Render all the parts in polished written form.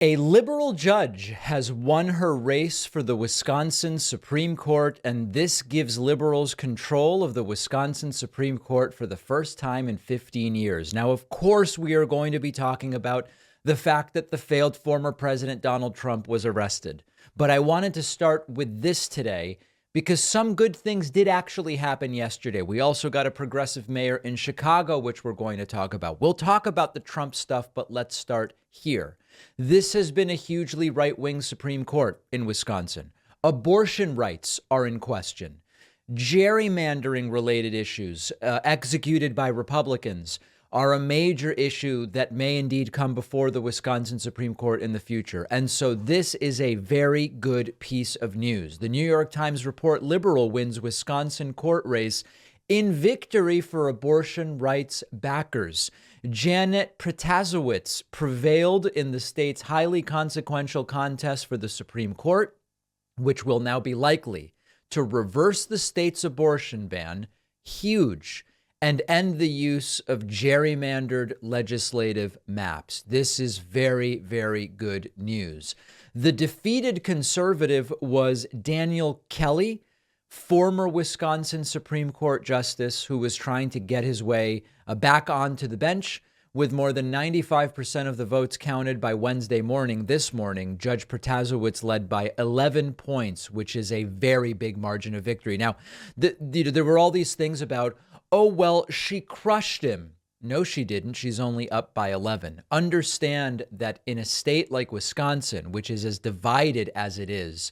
A liberal judge has won her race for the Wisconsin Supreme Court, and this gives liberals control of the Wisconsin Supreme Court for the first time in 15 years. Now, of course, we are going to be talking about the fact that the failed former president Donald Trump was arrested. But I wanted to start with this today because some good things did actually happen yesterday. We also got a progressive mayor in Chicago, which we're going to talk about. We'll talk about the Trump stuff, but let's start here. This has been a hugely right-wing Supreme Court in Wisconsin. Abortion rights are in question. Gerrymandering-related issues executed by Republicans are a major issue that may indeed come before the Wisconsin Supreme Court in the future. And so this is a very good piece of news. The New York Times report liberal wins Wisconsin court race in victory for abortion rights backers. Janet Protasiewicz prevailed in the state's highly consequential contest for the Supreme Court, which will now be likely to reverse the state's abortion ban, huge, and end the use of gerrymandered legislative maps. This is very, very good news. The defeated conservative was Daniel Kelly, former Wisconsin Supreme Court justice who was trying to get his way back onto the bench. With more than 95% of the votes counted by Wednesday morning, this morning, Judge Protasiewicz led by 11 points, which is a very big margin of victory. Now, there were all these things about, oh, well, she crushed him. No, she didn't. She's only up by 11. Understand that in a state like Wisconsin, which is as divided as it is,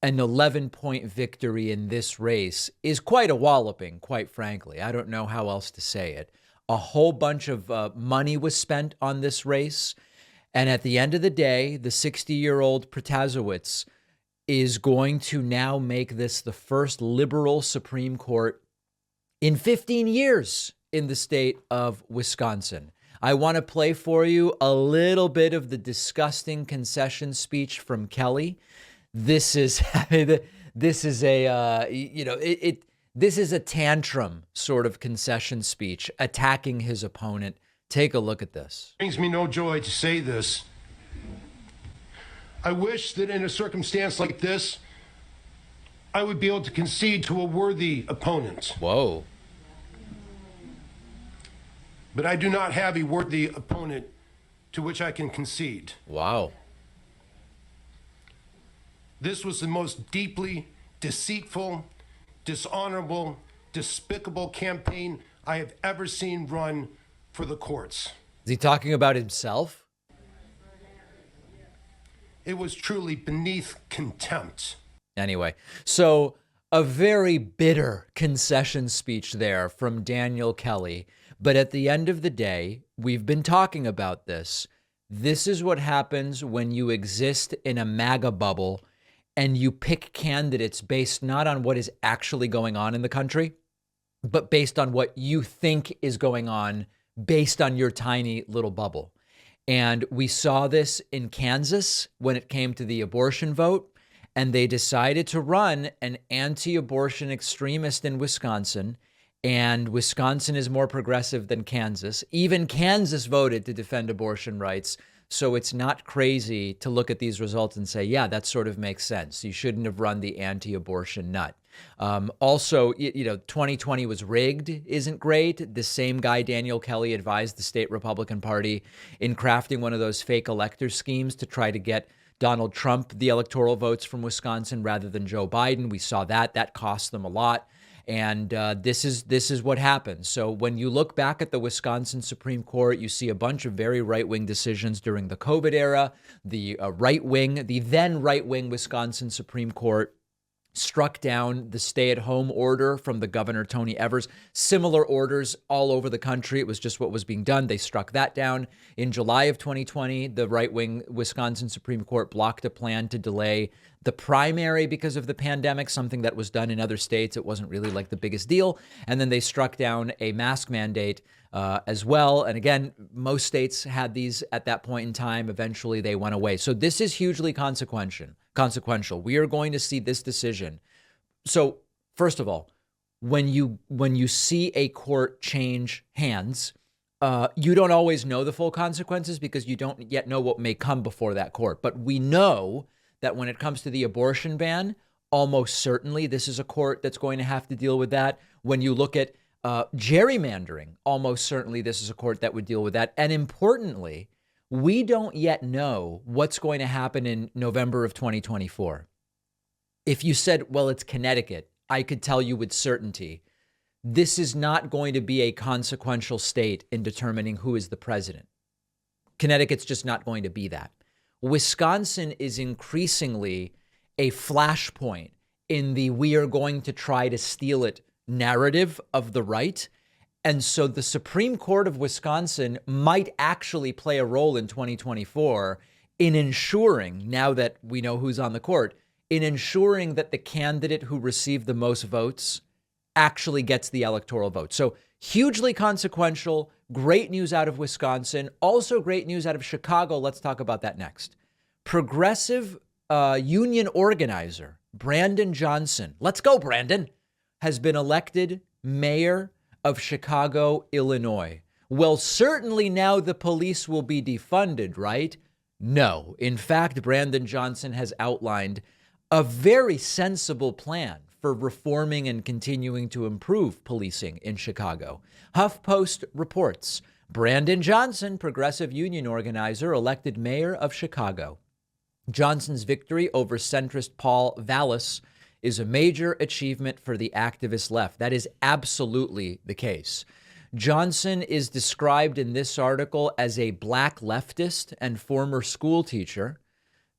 an 11-point victory in this race is quite a walloping, quite frankly. I don't know how else to say it. A whole bunch of money was spent on this race. And at the end of the day, the 60-year-old Protasiewicz is going to now make this the first liberal Supreme Court in 15 years in the state of Wisconsin. I want to play for you a little bit of the disgusting concession speech from Kelly. This is this is a tantrum sort of concession speech attacking his opponent. Take a look at this. It brings me no joy to say this. I wish that in a circumstance like this, I would be able to concede to a worthy opponent. Whoa. But I do not have a worthy opponent to which I can concede. Wow. This was the most deeply deceitful, dishonorable, despicable campaign I have ever seen run for the courts. Is he talking about himself? It was truly beneath contempt. Anyway, so a very bitter concession speech there from Daniel Kelly. But at the end of the day, we've been talking about this. This is what happens when you exist in a MAGA bubble and you pick candidates based not on what is actually going on in the country, but based on what you think is going on based on your tiny little bubble. And we saw this in Kansas when it came to the abortion vote, and they decided to run an anti-abortion extremist in Wisconsin. And Wisconsin is more progressive than Kansas. Even Kansas voted to defend abortion rights. So it's not crazy to look at these results and say, yeah, that sort of makes sense. You shouldn't have run the anti-abortion nut. Also, 2020 was rigged isn't great. The same guy, Daniel Kelly, advised the state Republican Party in crafting one of those fake elector schemes to try to get Donald Trump the electoral votes from Wisconsin rather than Joe Biden. We saw that. That cost them a lot. And this is what happens. So when you look back at the Wisconsin Supreme Court, you see a bunch of very right-wing decisions during the COVID era. The then right-wing Wisconsin Supreme Court struck down the stay-at-home order from the governor, Tony Evers. Similar orders all over the country. It was just what was being done. They struck that down. In July of 2020, the right-wing Wisconsin Supreme Court blocked a plan to delay the primary because of the pandemic, something that was done in other states. It wasn't really like the biggest deal. And then they struck down a mask mandate as well. And again, most states had these at that point in time. Eventually, they went away. So this is hugely consequential. We are going to see this decision. So first of all, when you see a court change hands, You don't always know the full consequences because you don't yet know what may come before that court. But we know that when it comes to the abortion ban, almost certainly this is a court that's going to have to deal with that. When you look at gerrymandering, almost certainly this is a court that would deal with that. And importantly, we don't yet know what's going to happen in November of 2024. If you said, well, it's Connecticut, I could tell you with certainty, this is not going to be a consequential state in determining who is the president. Connecticut's just not going to be that. Wisconsin is increasingly a flashpoint in the we are going to try to steal it narrative of the right. And so the Supreme Court of Wisconsin might actually play a role in 2024 in ensuring, now that we know who's on the court, in ensuring that the candidate who received the most votes actually gets the electoral vote. So hugely consequential, great news out of Wisconsin, also great news out of Chicago. Let's talk about that next. Progressive union organizer Brandon Johnson, let's go, Brandon, has been elected mayor of Chicago, Illinois. Well, certainly now the police will be defunded, right? No. In fact, Brandon Johnson has outlined a very sensible plan for reforming and continuing to improve policing in Chicago. HuffPost reports, Brandon Johnson, progressive union organizer, elected mayor of Chicago. Johnson's victory over centrist Paul Vallas is a major achievement for the activist left. That is absolutely the case. Johnson is described in this article as a black leftist and former school teacher.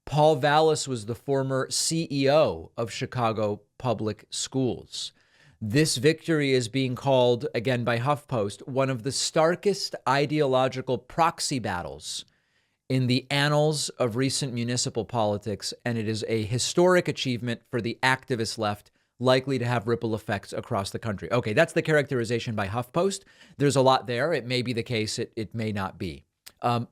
Paul Vallas was the former CEO of Chicago Public Schools. This victory is being called, again by HuffPost, one of the starkest ideological proxy battles in the annals of recent municipal politics, and it is a historic achievement for the activist left, likely to have ripple effects across the country. Okay, that's the characterization by HuffPost. There's a lot there. It may be the case. It may not be.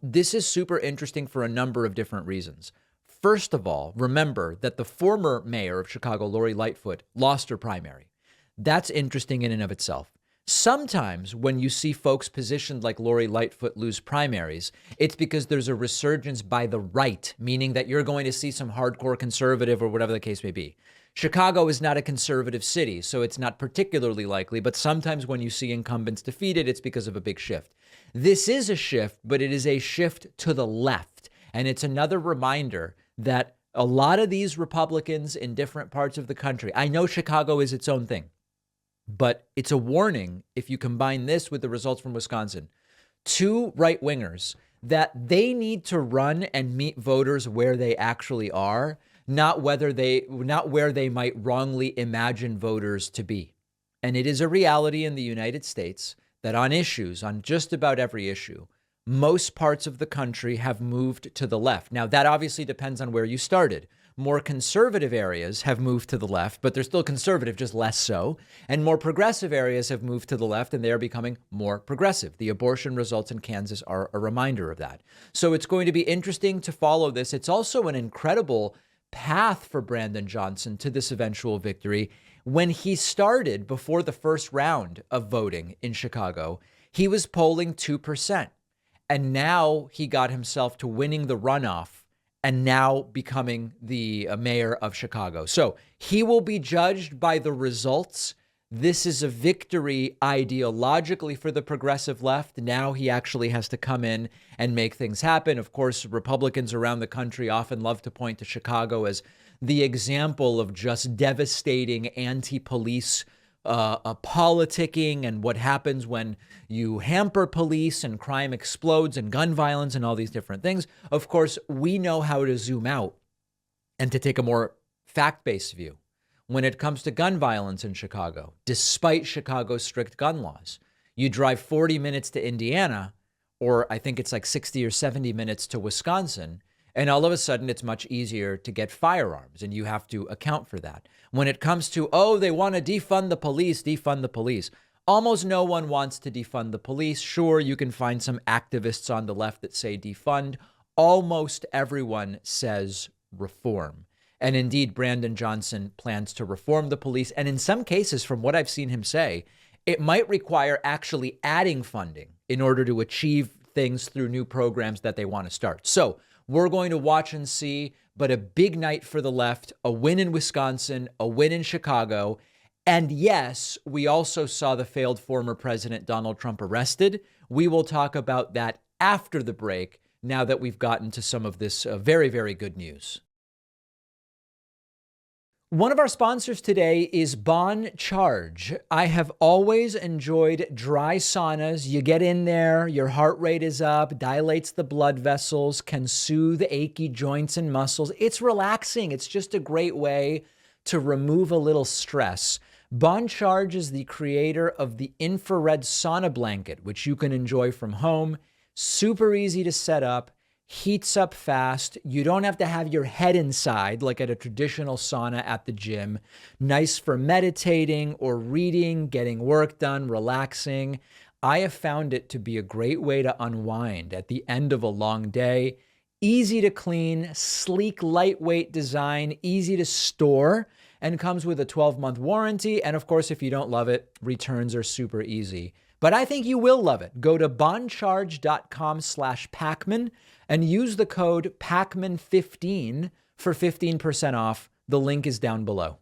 This is super interesting for a number of different reasons. First of all, remember that the former mayor of Chicago, Lori Lightfoot, lost her primary. That's interesting in and of itself. Sometimes when you see folks positioned like Lori Lightfoot lose primaries, it's because there's a resurgence by the right, meaning that you're going to see some hardcore conservative or whatever the case may be. Chicago is not a conservative city, so it's not particularly likely, but sometimes when you see incumbents defeated, it's because of a big shift. This is a shift, but it is a shift to the left. And it's another reminder that a lot of these Republicans in different parts of the country, I know Chicago is its own thing, but it's a warning if you combine this with the results from Wisconsin. Two right-wingers, that they need to run and meet voters where they actually are, not where they might wrongly imagine voters to be. And it is a reality in the United States that on issues, on just about every issue, most parts of the country have moved to the left. Now, that obviously depends on where you started. More conservative areas have moved to the left, but they're still conservative, just less so. And more progressive areas have moved to the left, and they are becoming more progressive. The abortion results in Kansas are a reminder of that. So it's going to be interesting to follow this. It's also an incredible path for Brandon Johnson to this eventual victory. When he started before the first round of voting in Chicago, he was polling 2%. And now he got himself to winning the runoff and now becoming the mayor of Chicago. So he will be judged by the results. This is a victory ideologically for the progressive left. Now he actually has to come in and make things happen. Of course, Republicans around the country often love to point to Chicago as the example of just devastating anti-police politicking and what happens when you hamper police and crime explodes and gun violence and all these different things. Of course, we know how to zoom out and to take a more fact-based view when it comes to gun violence in Chicago. Despite Chicago's strict gun laws, you drive 40 minutes to Indiana, or I think it's like 60 or 70 minutes to Wisconsin, and all of a sudden it's much easier to get firearms, and you have to account for that. When it comes to, they want to defund the police. Almost no one wants to defund the police. Sure, you can find some activists on the left that say defund. Almost everyone says reform. And indeed, Brandon Johnson plans to reform the police. And in some cases, from what I've seen him say, it might require actually adding funding in order to achieve things through new programs that they want to start. So we're going to watch and see, but a big night for the left, a win in Wisconsin, a win in Chicago. And yes, we also saw the failed former president Donald Trump arrested. We will talk about that after the break, now that we've gotten to some of this very, very good news. One of our sponsors today is Bon Charge. I have always enjoyed dry saunas. You get in there, your heart rate is up, dilates the blood vessels, can soothe achy joints and muscles. It's relaxing. It's just a great way to remove a little stress. Bon Charge is the creator of the infrared sauna blanket, which you can enjoy from home. Super easy to set up. Heats up fast. You don't have to have your head inside like at a traditional sauna at the gym. Nice for meditating or reading, getting work done, relaxing. I have found it to be a great way to unwind at the end of a long day. Easy to clean, sleek, lightweight design, easy to store, and comes with a 12-month warranty. And of course, if you don't love it, returns are super easy. But I think you will love it. Go to boncharge.com/Pacman and use the code Pacman15 for 15% off. The link is down below.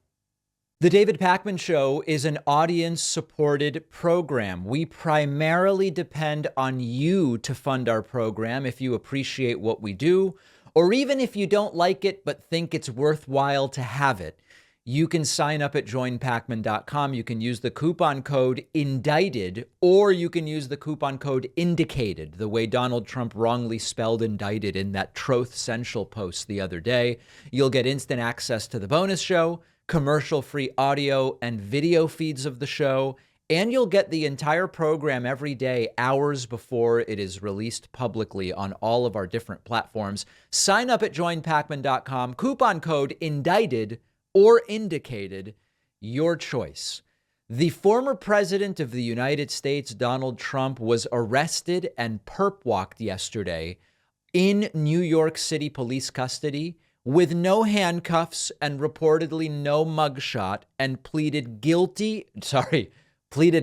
The David Pakman Show is an audience-supported program. We primarily depend on you to fund our program if you appreciate what we do, or even if you don't like it but think it's worthwhile to have it. You can sign up at joinpacman.com. You can use the coupon code INDICTED, or you can use the coupon code INDICATED, the way Donald Trump wrongly spelled indicted in that Troth Central post the other day. You'll get instant access to the bonus show, commercial-free audio and video feeds of the show, and you'll get the entire program every day, hours before it is released publicly on all of our different platforms. Sign up at joinpacman.com, coupon code INDICTED, or indicated, your choice. The former president of the United States, Donald Trump, was arrested and perp-walked yesterday in New York City police custody with no handcuffs and reportedly no mugshot, and pleaded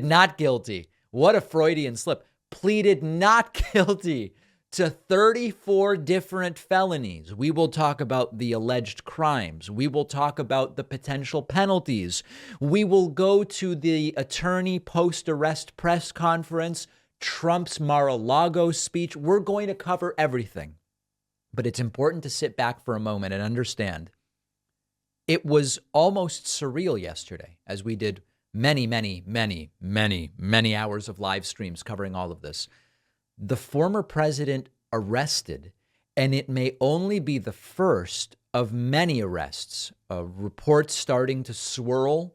not guilty. What a Freudian slip. Pleaded not guilty to 34 different felonies. We will talk about the alleged crimes. We will talk about the potential penalties. We will go to the attorney post-arrest press conference, Trump's Mar-a-Lago speech. We're going to cover everything. But it's important to sit back for a moment and understand it was almost surreal yesterday as we did many hours of live streams covering all of this. The former president arrested, and it may only be the first of many arrests. Reports starting to swirl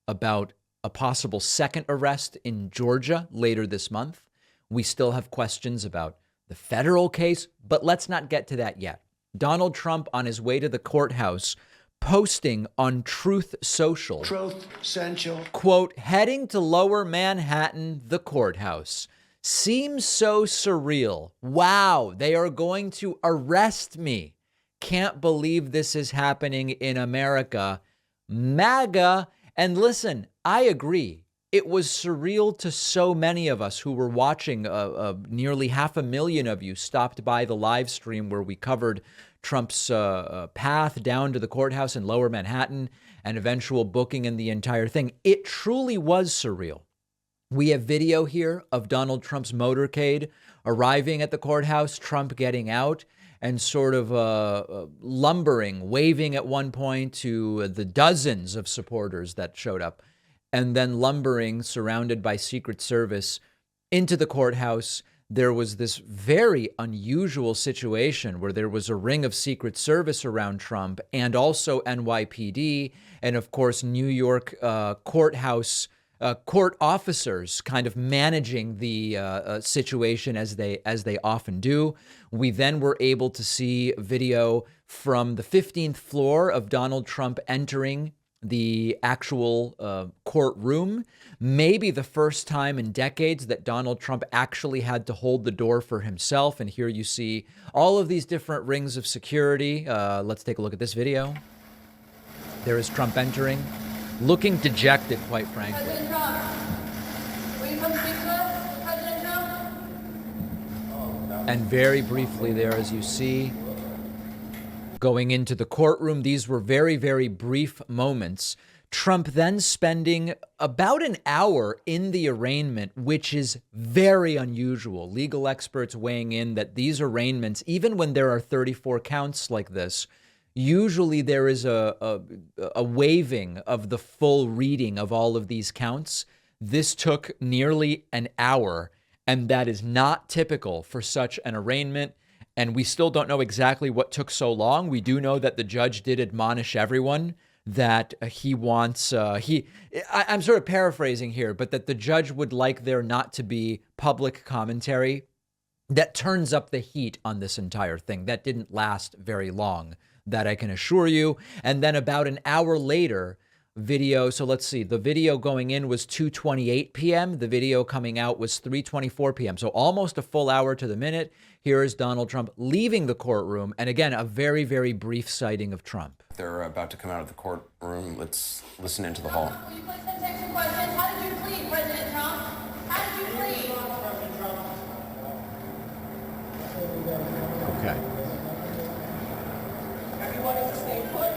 about a possible second arrest in Georgia later this month. We still have questions about the federal case, but let's not get to that yet. Donald Trump on his way to the courthouse posting on Truth Social, quote, heading to Lower Manhattan, the courthouse. Seems so surreal. Wow, they are going to arrest me. Can't believe this is happening in America. MAGA. And listen, I agree. It was surreal to so many of us who were watching. Nearly 500,000 of you stopped by the live stream where we covered Trump's path down to the courthouse in Lower Manhattan and eventual booking and the entire thing. It truly was surreal. We have video here of Donald Trump's motorcade arriving at the courthouse, Trump getting out and sort of lumbering, waving at one point to the dozens of supporters that showed up, and then lumbering, surrounded by Secret Service, into the courthouse. There was this very unusual situation where there was a ring of Secret Service around Trump and also NYPD and, of course, New York courthouse court officers kind of managing the situation as they often do. We then were able to see video from the 15th floor of Donald Trump entering the actual courtroom. Maybe the first time in decades that Donald Trump actually had to hold the door for himself. And here you see all of these different rings of security. Let's take a look at this video. There is Trump entering, looking dejected, quite frankly. President Trump, will you come speak to us? President Trump? And very briefly there, as you see, going into the courtroom, these were very, very brief moments. Trump then spending about an hour in the arraignment, which is very unusual. Legal experts weighing in that these arraignments, even when there are 34 counts like this, usually there is a waiving of the full reading of all of these counts. This took nearly an hour, and that is not typical for such an arraignment. And we still don't know exactly what took so long. We do know that the judge did admonish everyone that he wants, I'm sort of paraphrasing here, but that the judge would like there not to be public commentary that turns up the heat on this entire thing. That didn't last very long, that I can assure you. And then about an hour later, video. So let's see, the video going in was 2:28 p.m. The video coming out was 3:24 p.m. So almost a full hour to the minute. Here is Donald Trump leaving the courtroom. And again, a very, very brief sighting of Trump. They're about to come out of the courtroom. Let's listen into the hall. Will you please answer questions? How did you plead, President Trump? How did you plead? Okay. Everyone is to stay put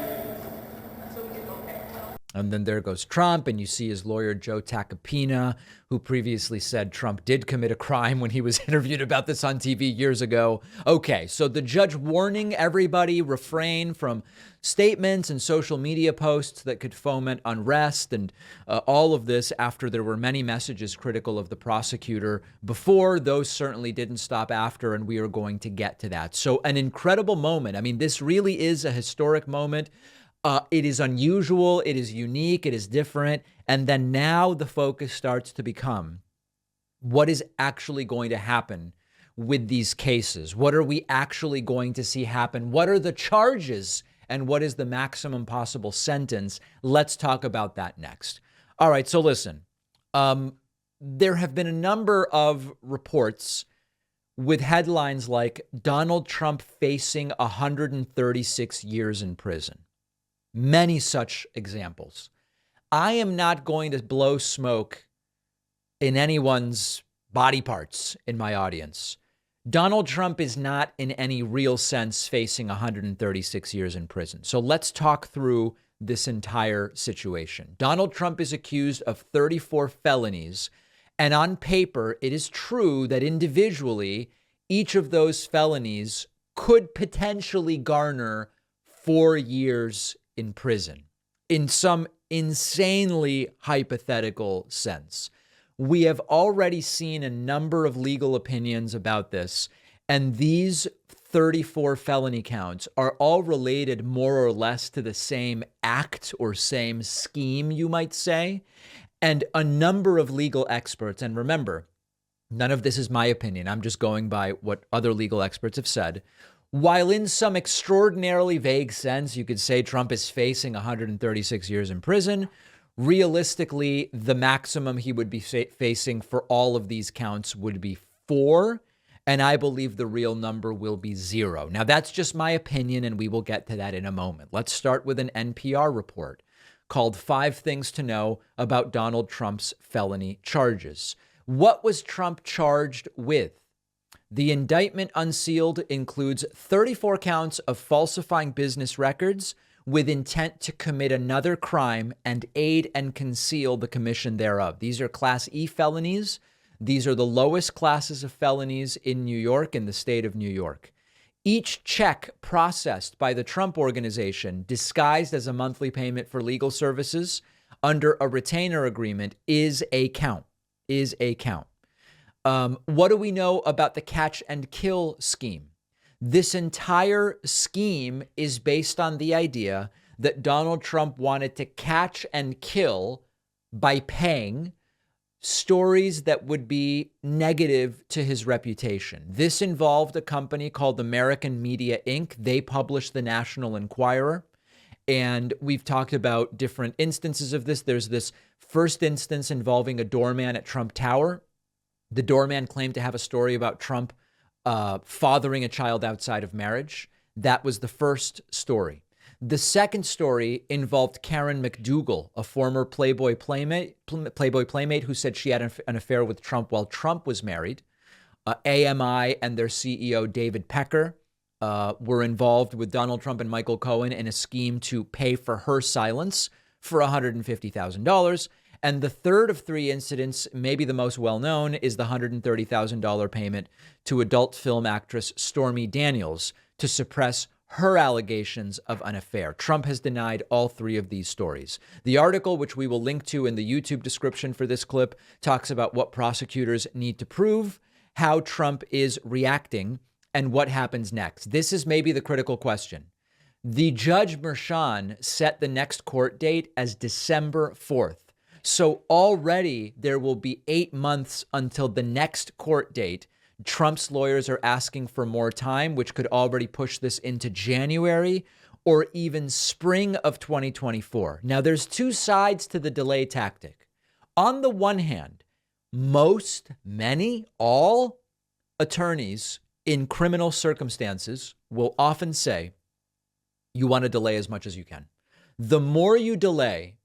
until we get okay. And then there goes Trump, and you see his lawyer, Joe Tacopina, who previously said Trump did commit a crime when he was interviewed about this on TV years ago. Okay, so the judge warning everybody, refrain from statements and social media posts that could foment unrest and all of this after there were many messages critical of the prosecutor before. Those certainly didn't stop after, and we are going to get to that. So an incredible moment. I mean, this really is a historic moment. It is unusual, it is unique, it is different. And then now the focus starts to become what is actually going to happen with these cases? What are we actually going to see happen? What are the charges and what is the maximum possible sentence? Let's talk about that next. All right, so listen, there have been a number of reports with headlines like Donald Trump facing 136 years in prison. Many such examples. I am not going to blow smoke in anyone's body parts in my audience. Donald Trump is not in any real sense facing 136 years in prison. So let's talk through this entire situation. Donald Trump is accused of 34 felonies. And on paper, it is true that individually, each of those felonies could potentially garner 4 years in prison in some insanely hypothetical sense. We have already seen a number of legal opinions about this, and these 34 felony counts are all related more or less to the same act or same scheme, you might say. And a number of legal experts, and remember, none of this is my opinion, I'm just going by what other legal experts have said. While in some extraordinarily vague sense, you could say Trump is facing 136 years in prison, realistically, the maximum he would be facing for all of these counts would be 4, and I believe the real number will be 0. Now, that's just my opinion, and we will get to that in a moment. Let's start with an NPR report called 5 Things to Know About Donald Trump's Felony Charges. What was Trump charged with? The indictment unsealed includes 34 counts of falsifying business records with intent to commit another crime and aid and conceal the commission thereof. These are Class E felonies. These are the lowest classes of felonies in New York, in the state of New York. Each check processed by the Trump Organization, disguised as a monthly payment for legal services under a retainer agreement, is a count. What do we know about the catch and kill scheme? This entire scheme is based on the idea that Donald Trump wanted to catch and kill by paying stories that would be negative to his reputation. This involved a company called American Media Inc. They published the National Enquirer. And we've talked about different instances of this. There's this first instance involving a doorman at Trump Tower. The doorman claimed to have a story about Trump fathering a child outside of marriage. That was the first story. The second story involved Karen McDougal, a former Playboy Playmate who said she had an affair with Trump while Trump was married. AMI and their CEO, David Pecker, were involved with Donald Trump and Michael Cohen in a scheme to pay for her silence for $150,000. And the third of three incidents, maybe the most well-known, is the $130,000 payment to adult film actress Stormy Daniels to suppress her allegations of an affair. Trump has denied all three of these stories. The article, which we will link to in the YouTube description for this clip, talks about what prosecutors need to prove, how Trump is reacting, and what happens next. This is maybe the critical question. The Judge Merchan set the next court date as December 4th. So already there will be 8 months until the next court date. Trump's lawyers are asking for more time, which could already push this into January or even spring of 2024. Now, there's two sides to the delay tactic. On the one hand, all attorneys in criminal circumstances will often say, you want to delay as much as you can. The more you delay,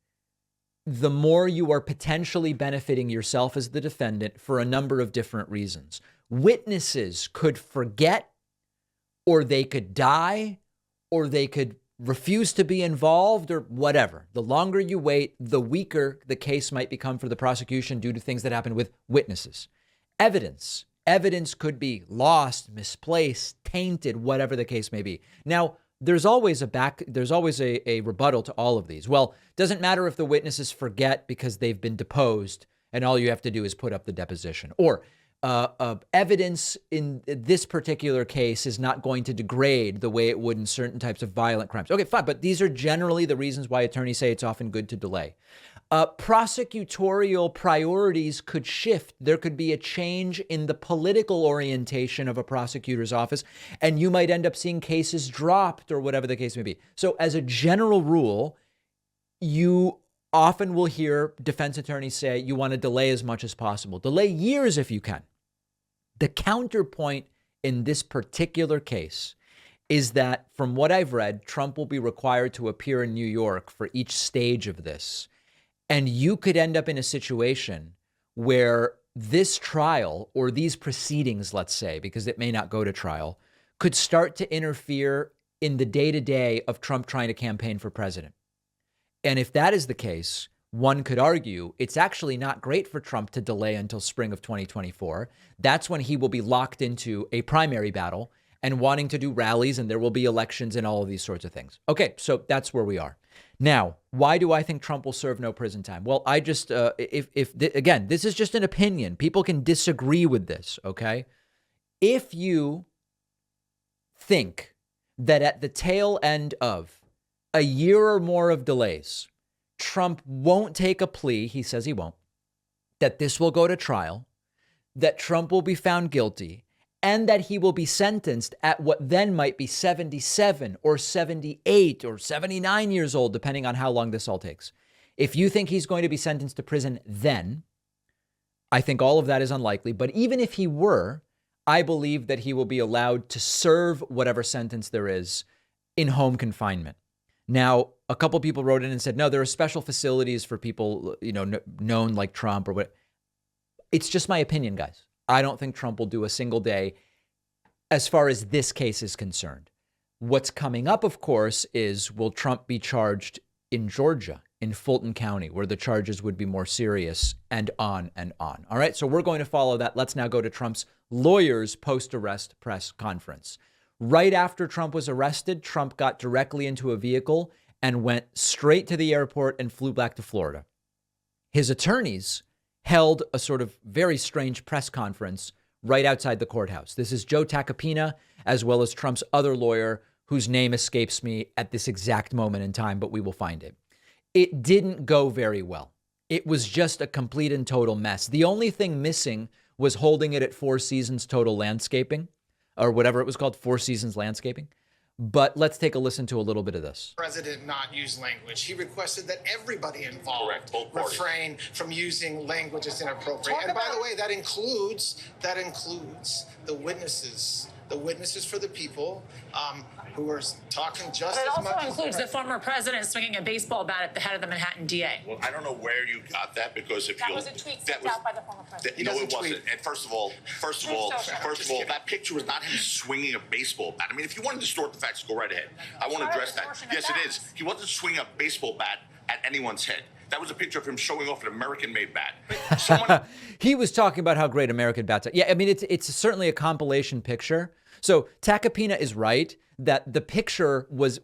the more you are potentially benefiting yourself as the defendant for a number of different reasons. Witnesses could forget, or they could die, or they could refuse to be involved, or whatever. The longer you wait, the weaker the case might become for the prosecution due to things that happen with witnesses. Evidence could be lost, misplaced, tainted, whatever the case may be. Now, there's always a rebuttal to all of these. Well, doesn't matter if the witnesses forget because they've been deposed and all you have to do is put up the deposition. Or evidence in this particular case is not going to degrade the way it would in certain types of violent crimes. Okay, fine. But these are generally the reasons why attorneys say it's often good to delay. Prosecutorial priorities could shift. There could be a change in the political orientation of a prosecutor's office, and you might end up seeing cases dropped or whatever the case may be. So as a general rule, you often will hear defense attorneys say you want to delay as much as possible. Delay years if you can. The counterpoint in this particular case is that, from what I've read, Trump will be required to appear in New York for each stage of this. And you could end up in a situation where this trial, or these proceedings, let's say, because it may not go to trial, could start to interfere in the day-to-day of Trump trying to campaign for president. And if that is the case, one could argue it's actually not great for Trump to delay until spring of 2024. That's when he will be locked into a primary battle and wanting to do rallies, and there will be elections and all of these sorts of things. Okay, so that's where we are. Now, why do I think Trump will serve no prison time? Well, I just, again, this is just an opinion. People can disagree with this, okay? If you think that at the tail end of a year or more of delays, Trump won't take a plea, he says he won't, that this will go to trial, that Trump will be found guilty, and that he will be sentenced at what then might be 77 or 78 or 79 years old, depending on how long this all takes. If you think he's going to be sentenced to prison then, I think all of that is unlikely. But even if he were, I believe that he will be allowed to serve whatever sentence there is in home confinement. Now, a couple people wrote in and said, no, there are special facilities for people, known like Trump or what. It's just my opinion, guys. I don't think Trump will do a single day as far as this case is concerned. What's coming up, of course, is will Trump be charged in Georgia, in Fulton County, where the charges would be more serious, and on and on. All right, so we're going to follow that. Let's now go to Trump's lawyers' post-arrest press conference. Right after Trump was arrested, Trump got directly into a vehicle and went straight to the airport and flew back to Florida. His attorneys held a sort of very strange press conference right outside the courthouse. This is Joe Tacopina, as well as Trump's other lawyer, whose name escapes me at this exact moment in time, but we will find it. It didn't go very well. It was just a complete and total mess. The only thing missing was holding it at Four Seasons Total Landscaping, or whatever it was called, Four Seasons Landscaping. But let's take a listen to a little bit of this. President not use language. He requested that everybody involved refrain from using language that's inappropriate. And by the way, that includes the witnesses for the people. who are talking just But it as also much includes as the former president swinging a baseball bat at the head of the Manhattan DA. Well, I don't know where you got that because if That you was a tweet sent out by the former president. no, He it doesn't wasn't. tweet. And first of all, that picture was not him swinging a baseball bat. I mean, if you want to distort the facts, go right ahead. I want to address that. Yes, it is. He wasn't swinging a baseball bat at anyone's head. That was a picture of him showing off an American-made bat. Someone He was talking about how great American bats are. Yeah, I mean, it's certainly a compilation picture. So Tacopina is right that the picture was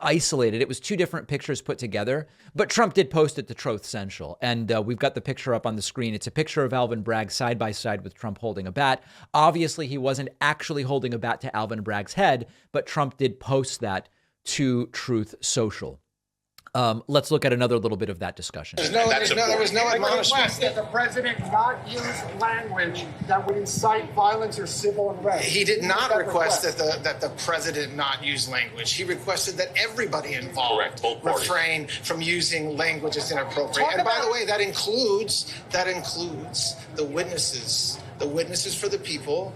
isolated. It was two different pictures put together, but Trump did post it to Truth Central. And we've got the picture up on the screen. It's a picture of Alvin Bragg side by side with Trump holding a bat. Obviously, he wasn't actually holding a bat to Alvin Bragg's head, but Trump did post that to Truth Social. Let's look at another little bit of that discussion. there was no admonishment. That the president not use language that would incite violence or civil unrest. He did not request that the president not use language. He requested that everybody involved Both parties. refrain from using language that's inappropriate. And by the way, that includes the witnesses for the people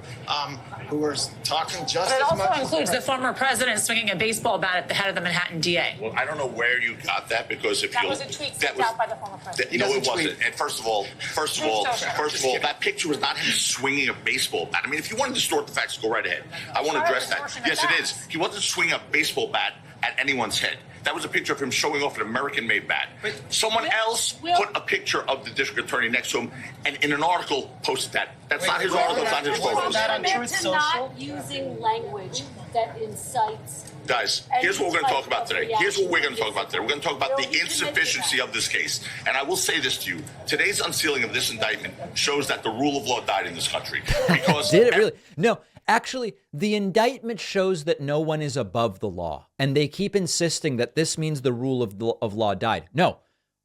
who are talking just But it as also much. includes the former president swinging a baseball bat at the head of the Manhattan DA. Well, I don't know where you got that because if That you was a tweet sent out by the former president. no, it doesn't wasn't. tweet. And first of all, that picture was not him swinging a baseball bat. I mean, if you want to distort the facts, go right ahead. I want to address that. Yes, it is. He wasn't swinging a baseball bat at anyone's head. That was a picture of him showing off an American-made bat. Someone else put a picture of the district attorney next to him and in an article posted that. That's not his article, it's not his photos. Commit to not using language that incites. Guys, here's what we're going to talk about today. We're going to talk about the insufficiency of this case. And I will say this to you. Today's unsealing of this indictment shows that the rule of law died in this country. Because Did it really? No, actually, the indictment shows that no one is above the law. And they keep insisting that this means the rule of law died. No,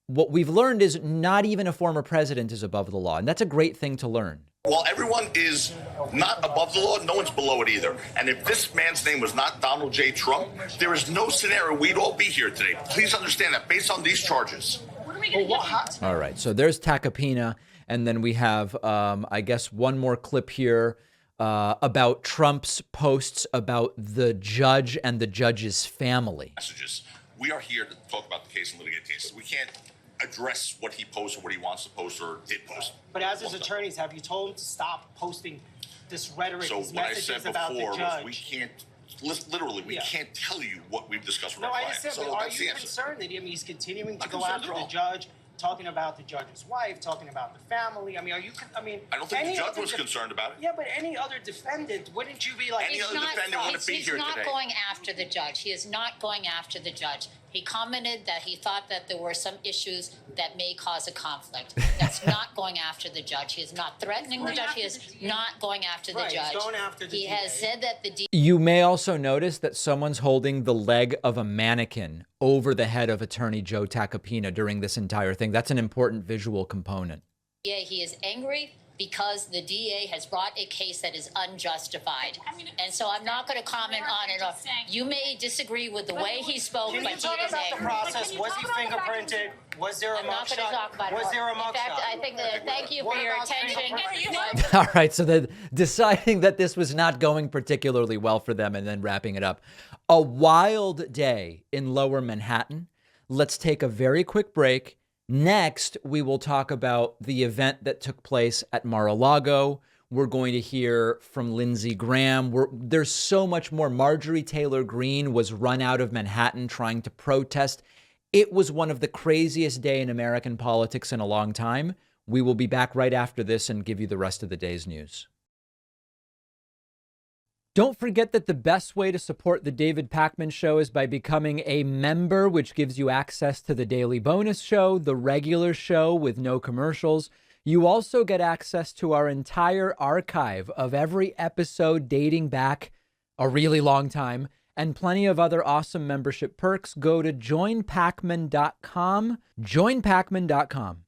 what we've learned is not even a former president is above the law. And that's a great thing to learn. while everyone is not above the law, no one's below it either. And if this man's name was not Donald J. Trump, there is no scenario we'd all be here today. Please understand that based on these charges. What are we going to get? All right. So there's Tacopina. And then we have, I guess, one more clip here about Trump's posts about the judge and the judge's family. Messages. We are here to talk about the case and litigate cases. We can't address what he posts or what he wants to post or did post. But as his attorneys, have you told him to stop posting this rhetoric, So these what I said messages about before the was judge? we can't, literally, we Yeah. can't tell you what we've discussed with No, our I client. understand, So but are that's the you answer. concerned that he's continuing to Not go concerned after at the all. judge, talking about the judge's wife, talking about the family? I mean, are you? I mean, I don't think the any judge other was concerned about it. Yeah, but any other defendant, wouldn't you be like? Any other defendant want to be He's here not today? going after the judge. He is not going after the judge. He commented that he thought that there were some issues that may cause a conflict. That's not going after the judge. He is not threatening the judge. He is not going after the Right, he's judge. going after the He has DA. said that the You may also notice that someone's holding the leg of a mannequin over the head of Attorney Joe Tacopina during this entire thing. That's an important visual component. DA, he is angry because the DA has brought a case that is unjustified. And so I'm not going to comment on it. You may disagree with the way he spoke, Can but you he talk is about the angry. process? Was he fingerprinted? Was there a I'm not going to talk mugshot? about it. Was there a In fact, mugshot? I think that thank you for What your about attention. fingerprints? All right, so then deciding that this was not going particularly well for them and then wrapping it up. A wild day in Lower Manhattan. Let's take a very quick break. Next, we will talk about the event that took place at Mar-a-Lago. We're going to hear from Lindsey Graham. There's so much more. Marjorie Taylor Greene was run out of Manhattan trying to protest. It was one of the craziest days in American politics in a long time. We will be back right after this and give you the rest of the day's news. Don't forget that the best way to support the David Pakman Show is by becoming a member, which gives you access to the daily bonus show, the regular show with no commercials. You also get access to our entire archive of every episode dating back a really long time and plenty of other awesome membership perks. Go to joinpakman.com, joinpakman.com.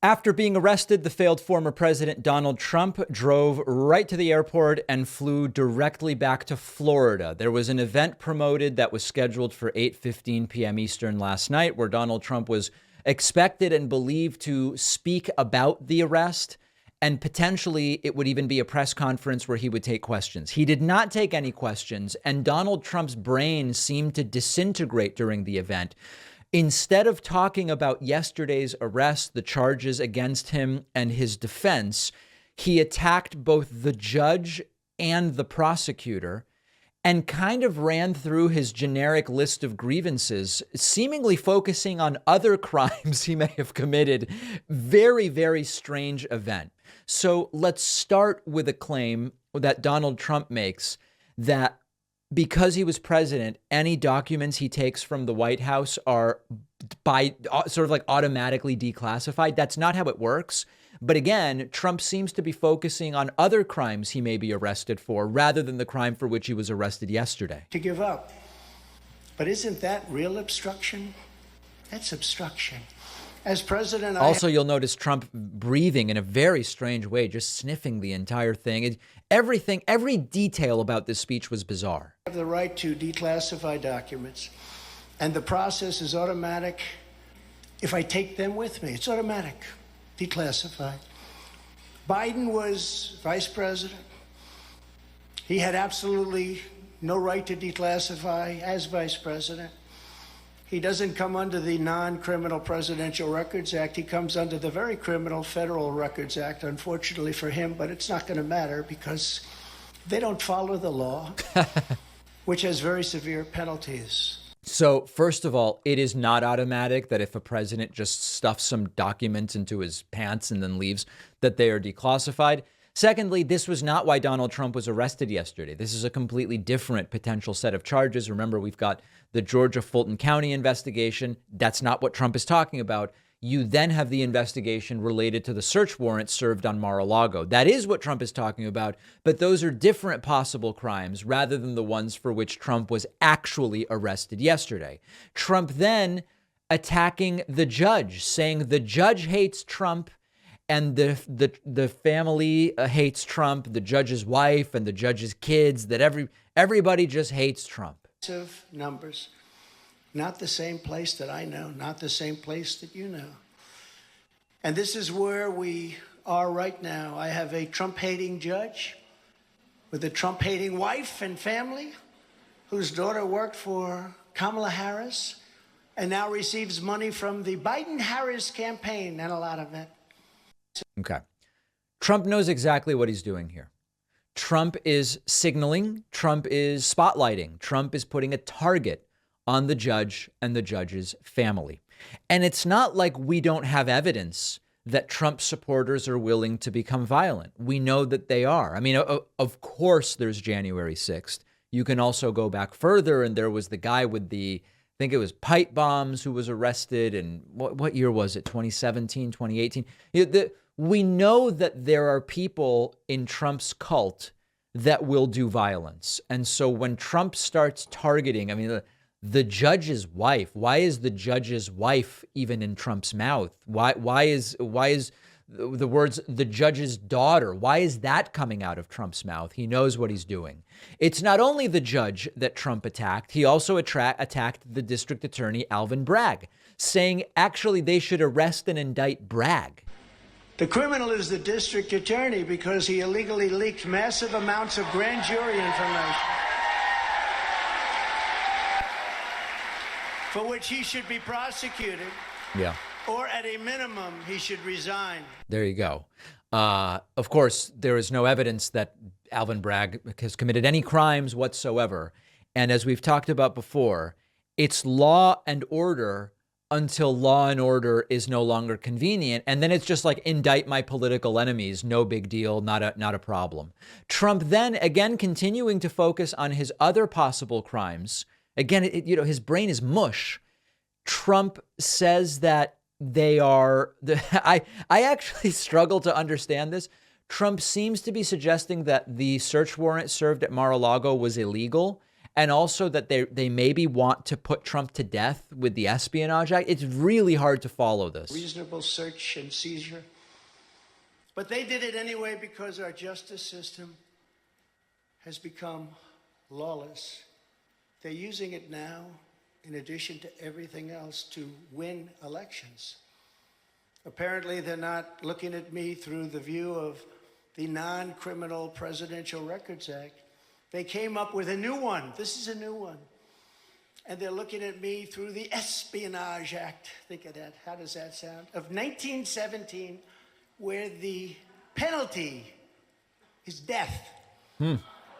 After being arrested, the failed former president Donald Trump drove right to the airport and flew directly back to Florida. There was an event promoted that was scheduled for 8:15 p.m. Eastern last night, where Donald Trump was expected and believed to speak about the arrest. And potentially it would even be a press conference where he would take questions. He did not take any questions, and Donald Trump's brain seemed to disintegrate during the event. Instead of talking about yesterday's arrest, the charges against him, and his defense, he attacked both the judge and the prosecutor and kind of ran through his generic list of grievances, seemingly focusing on other crimes he may have committed. Very, very strange event. So let's start with a claim that Donald Trump makes that because he was president, any documents he takes from the White House are by sort of like automatically declassified. That's not how it works. But again, Trump seems to be focusing on other crimes he may be arrested for rather than the crime for which he was arrested yesterday. To give up. But isn't that real obstruction? That's obstruction. As president, also, you'll notice Trump breathing in a very strange way, just sniffing the entire thing. Everything, every detail about this speech was bizarre. I have the right to declassify documents, and the process is automatic. If I take them with me, it's automatic, declassified. Biden was vice president. He had absolutely no right to declassify as vice president. He doesn't come under the Non-Criminal Presidential Records Act. He comes under the very criminal Federal Records Act, unfortunately for him, but it's not going to matter because they don't follow the law, which has very severe penalties. So first of all, it is not automatic that if a president just stuffs some documents into his pants and then leaves, that they are declassified. Secondly, this was not why Donald Trump was arrested yesterday. This is a completely different potential set of charges. Remember, we've got the Georgia Fulton County investigation. That's not what Trump is talking about. You then have the investigation related to the search warrant served on Mar-a-Lago. That is what Trump is talking about, but those are different possible crimes rather than the ones for which Trump was actually arrested yesterday. Trump then attacking the judge, saying the judge hates Trump and the family hates Trump, the judge's wife and the judge's kids, that everybody just hates Trump. Numbers. Not the same place that I know, not the same place that you know. And this is where we are right now. I have a Trump-hating judge with a Trump-hating wife and family whose daughter worked for Kamala Harris and now receives money from the Biden-Harris campaign, and a lot of it. Okay. Trump knows exactly what he's doing here. Trump is signaling. Trump is spotlighting. Trump is putting a target on the judge and the judge's family. And it's not like we don't have evidence that Trump supporters are willing to become violent. We know that they are. I mean, of course, there's January 6th. You can also go back further, and there was the guy with the, I think it was pipe bombs, who was arrested. And what year was it? 2017, 2018? We know that there are people in Trump's cult that will do violence. And so when Trump starts targeting, I mean, the judge's wife, why is the judge's wife even in Trump's mouth? Why is the words the judge's daughter, why is that coming out of Trump's mouth? He knows what he's doing. It's not only the judge that Trump attacked, he also attacked the district attorney, Alvin Bragg, saying actually they should arrest and indict Bragg. The criminal is the district attorney because he illegally leaked massive amounts of grand jury information, for which he should be prosecuted. Yeah. Or at a minimum, he should resign. There you go. Of course, there is no evidence that Alvin Bragg has committed any crimes whatsoever. And as we've talked about before, it's law and order until law and order is no longer convenient. And then it's just like indict my political enemies. No big deal. Not a problem. Trump then again continuing to focus on his other possible crimes. Again, his brain is mush. Trump says that they are I actually struggle to understand this. Trump seems to be suggesting that the search warrant served at Mar-a-Lago was illegal, and also that they maybe want to put Trump to death with the Espionage Act. It's really hard to follow this. Reasonable search and seizure. But they did it anyway because our justice system has become lawless. They're using it now, in addition to everything else, to win elections. Apparently, they're not looking at me through the view of the Non-Criminal Presidential Records Act. They came up with a new one. This is a new one. And they're looking at me through the Espionage Act. Think of that. How does that sound? Of 1917, where the penalty is death.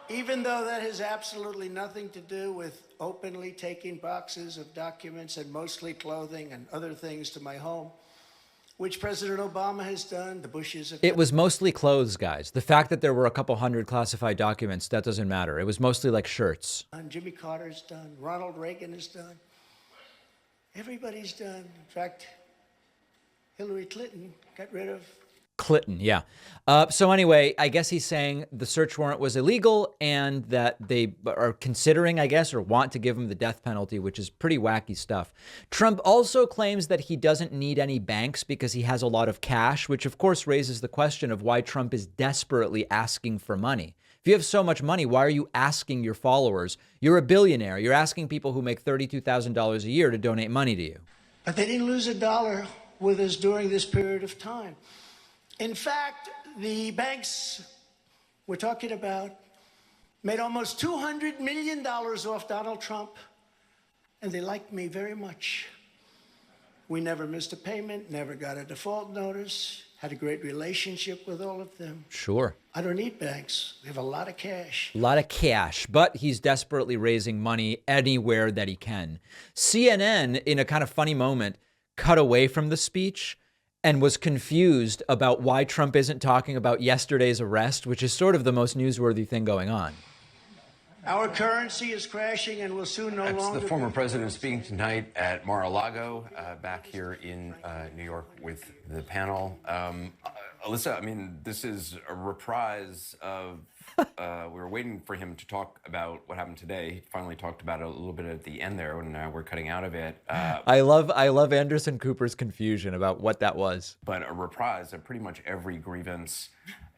Even though that has absolutely nothing to do with openly taking boxes of documents and mostly clothing and other things to my home, which President Obama has done, the Bushes have done. It was mostly clothes, guys. The fact that there were a couple hundred classified documents, that doesn't matter. It was mostly like shirts. Jimmy Carter's done. Ronald Reagan has done. Everybody's done. In fact, Hillary Clinton got rid of. Clinton, yeah. So anyway, I guess he's saying the search warrant was illegal and that they are considering, I guess, or want to give him the death penalty, which is pretty wacky stuff. Trump also claims that he doesn't need any banks because he has a lot of cash, which of course raises the question of why Trump is desperately asking for money. If you have so much money, why are you asking your followers? You're a billionaire. You're asking people who make $32,000 a year to donate money to you. But they didn't lose a dollar with us during this period of time. In fact, the banks we're talking about made almost $200 million off Donald Trump, and they liked me very much. We never missed a payment, never got a default notice, had a great relationship with all of them. Sure. I don't need banks. We have a lot of cash. A lot of cash, but he's desperately raising money anywhere that he can. CNN, in a kind of funny moment, cut away from the speech and was confused about why Trump isn't talking about yesterday's arrest, which is sort of the most newsworthy thing going on. Our currency is crashing and will soon no longer... That's the former president speaking tonight at Mar-a-Lago, back here in New York with the panel. Alyssa, I mean, this is a reprise of... we were waiting for him to talk about what happened today. He finally talked about it a little bit at the end there when we're cutting out of it. I love Anderson Cooper's confusion about what that was. But a reprise of pretty much every grievance.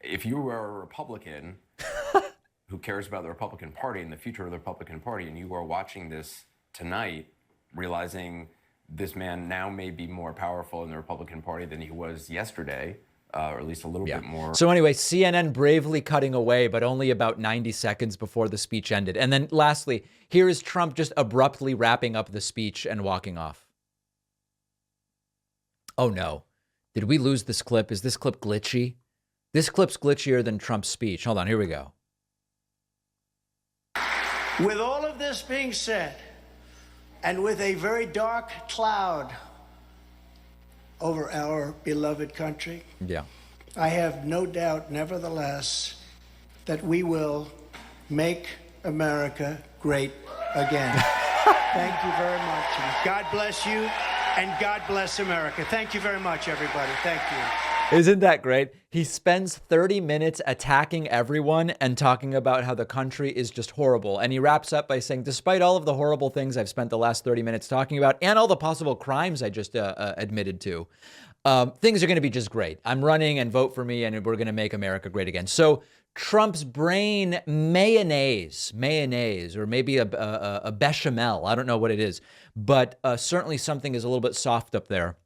If you were a Republican who cares about the Republican Party and the future of the Republican Party, and you are watching this tonight, realizing this man now may be more powerful in the Republican Party than he was yesterday, or at least a little bit more. So anyway, CNN bravely cutting away, but only about 90 seconds before the speech ended. And then lastly, here is Trump just abruptly wrapping up the speech and walking off. Oh no. Did we lose this clip? Is this clip glitchy? This clip's glitchier than Trump's speech. Hold on, here we go. With all of this being said, and with a very dark cloud over our beloved country, I have no doubt, nevertheless, that we will make America great again. Thank you very much. And God bless you, and God bless America. Thank you very much, everybody. Thank you. Isn't that great? He spends 30 minutes attacking everyone and talking about how the country is just horrible. And he wraps up by saying, despite all of the horrible things I've spent the last 30 minutes talking about and all the possible crimes I just admitted to, things are going to be just great. I'm running, and vote for me, and we're going to make America great again. So Trump's brain mayonnaise, or maybe a bechamel. I don't know what it is, but certainly something is a little bit soft up there.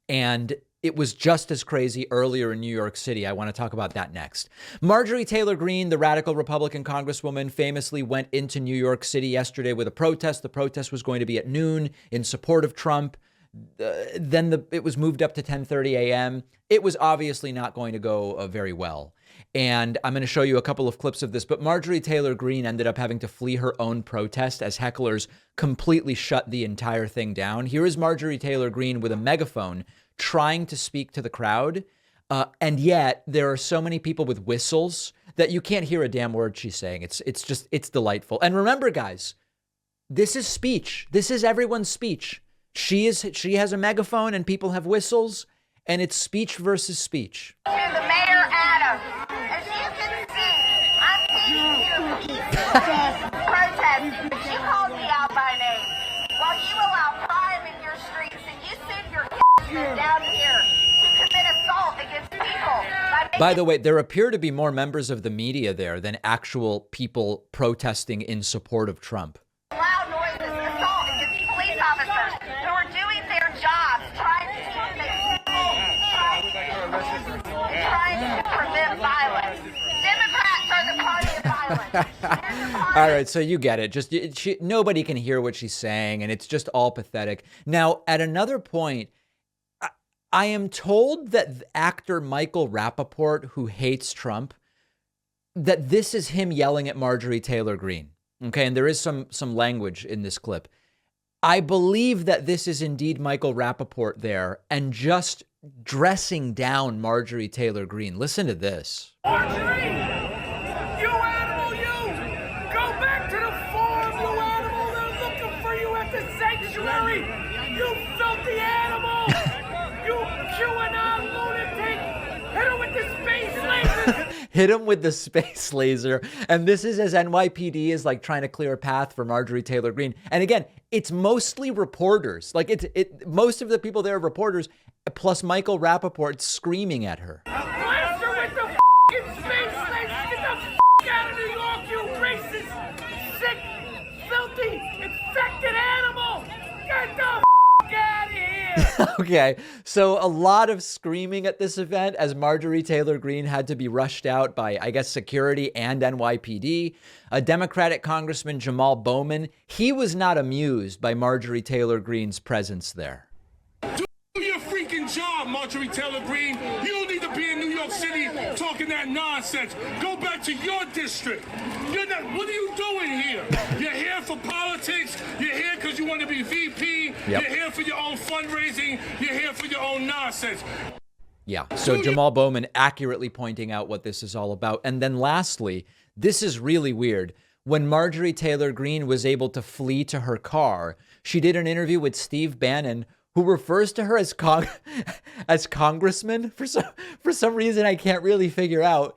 And it was just as crazy earlier in New York City. I want to talk about that next. Marjorie Taylor Greene, the radical Republican congresswoman, famously went into New York City yesterday with a protest. The protest was going to be at noon in support of Trump. Then it was moved up to 10:30 a.m. It was obviously not going to go very well. And I'm going to show you a couple of clips of this. But Marjorie Taylor Greene ended up having to flee her own protest as hecklers completely shut the entire thing down. Here is Marjorie Taylor Greene with a megaphone trying to speak to the crowd. And yet there are so many people with whistles that you can't hear a damn word she's saying. It's delightful. And remember, guys, this is speech. This is everyone's speech. She has a megaphone and people have whistles, and it's speech versus speech. To the Mayor Adam, as you can see, I'm sitting here peacefully protesting, but you called me out by name. While you allow crime in your streets and you send your down here to commit assault against people. By the way, there appear to be more members of the media there than actual people protesting in support of Trump. Loud noises, assault against police officers who are doing their jobs, trying to keep things All right, so you get it. Just nobody can hear what she's saying, and it's just all pathetic. Now, at another point, I am told that actor Michael Rappaport, who hates Trump, that this is him yelling at Marjorie Taylor Greene. Okay, and there is some language in this clip. I believe that this is indeed Michael Rappaport there and just dressing down Marjorie Taylor Greene. Listen to this. Marjorie! You animal, you! Go back to the farm, you animal! They're looking for you at the sanctuary! You filthy animal! You QAnon lunatic! Hit her with the space laser! Hit him with the space laser. And this is as NYPD is like trying to clear a path for Marjorie Taylor Greene. And again, it's mostly reporters. Like most of the people there are reporters, plus Michael Rappaport screaming at her. Blast her with the f***ing space laser! Get the f*** out of New York, you racist, sick, filthy, infected animal! Get the f*** out of here! Okay, so a lot of screaming at this event as Marjorie Taylor Greene had to be rushed out by, I guess, security and NYPD. A Democratic Congressman, Jamal Bowman, he was not amused by Marjorie Taylor Greene's presence there. Do your freaking job, Marjorie Taylor Greene. You don't need to be in New York City talking that nonsense. Go back to your district. What are you doing here? You're here for politics. You're here because you want to be VP. Yep. You're here for your own fundraising. You're here for your own nonsense. Yeah, so Jamal Bowman accurately pointing out what this is all about. And then lastly, this is really weird. When Marjorie Taylor Greene was able to flee to her car, she did an interview with Steve Bannon, who refers to her as congressman for some reason I can't really figure out.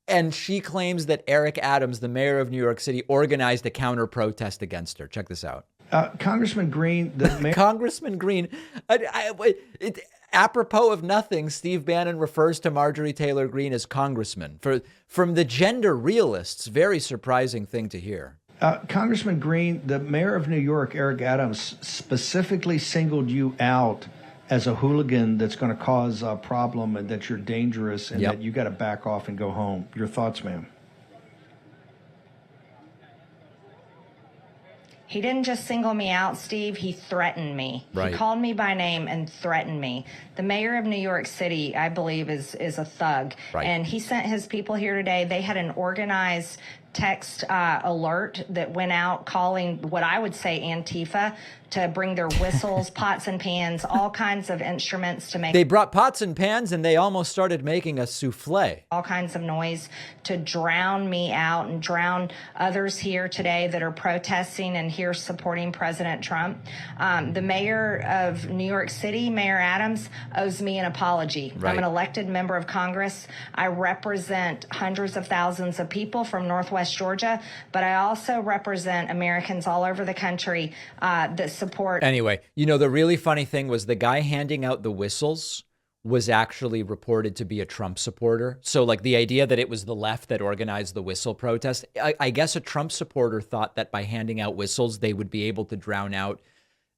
And she claims that Eric Adams, the mayor of New York City, organized a counter protest against her. Check this out. Congressman Greene, Congressman Greene, apropos of nothing, Steve Bannon refers to Marjorie Taylor Greene as congressman. From the gender realists, very surprising thing to hear. Congressman Greene, the mayor of New York, Eric Adams, specifically singled you out as a hooligan that's going to cause a problem and that you're dangerous and that you got to back off and go home. Your thoughts, ma'am? He didn't just single me out, Steve. He threatened me. Right. He called me by name and threatened me. The mayor of New York City, I believe, is a thug. Right. And he sent his people here today. They had an organized text alert that went out calling what I would say Antifa to bring their whistles, pots and pans, all kinds of instruments to make. They brought pots and pans and they almost started making a souffle. All kinds of noise to drown me out and drown others here today that are protesting and here supporting President Trump. The mayor of New York City, Mayor Adams, owes me an apology. Right. I'm an elected member of Congress. I represent hundreds of thousands of people from Northwest Georgia, but I also represent Americans all over the country that support. Anyway, you know, the really funny thing was the guy handing out the whistles was actually reported to be a Trump supporter. So like the idea that it was the left that organized the whistle protest, I guess a Trump supporter thought that by handing out whistles, they would be able to drown out